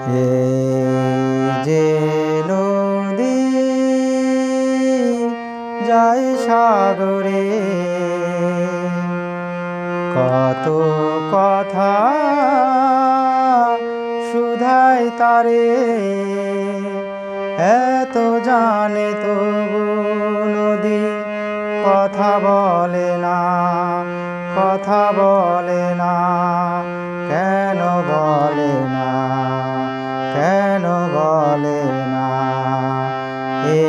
এই যে নদী যায় সাগরে, কত কথা শুধায় তারে, এত জানে তবু নদী কথা বলে না, কথা বলে না, কেন বলে না, কেন বলে না? এ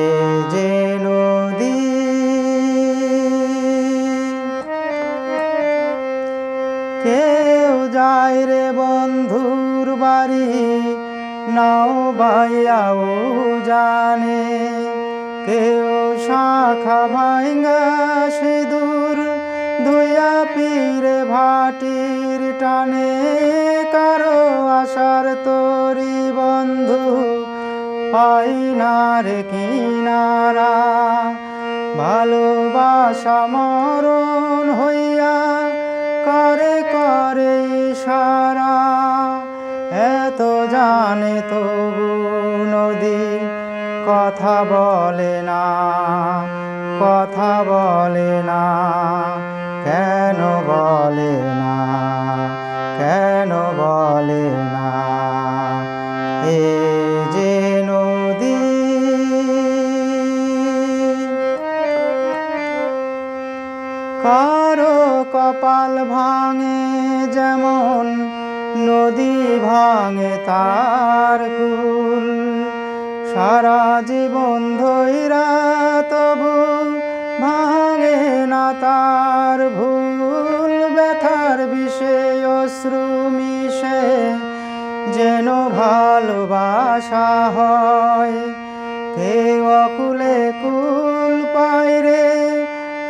যে নদী। কেউ যায় রে বন্ধুর বাড়ি, নাও বাইয়াও জানে, কেউ শাখা ভাঙ্গা সিঁদুর ধুইয়া পীরে ভাটির টানে, কারো আশার তরি বন্ধু আইনার কিনারা, ভালোবাসা মরণ হইয়া করে করে ইশারা, এত জানে তবু নদী কথা বলে না, কথা বলে না, কেন বলে না, কেন বলে না? এ যে নদী। কারো কপাল ভাঙে যেমন নদী ভাঙে তার কুল, সারা জীবন ধইরা তবু ভাঙে না তার ভুল, ব্যথার বিষে অশ্রু মিশে যেন ভালোবাসা হয়, কেউ অকুলে কুল পায় রে,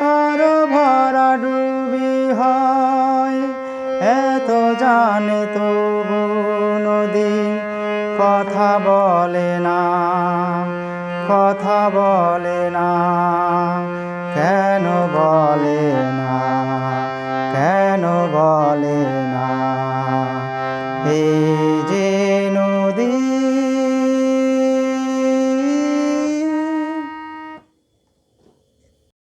কারো ভরা ডুবি হয়, এত জানে তবু নদী কথা বলে না, কথা বলে না, কেন বলে না, কেন বলে না?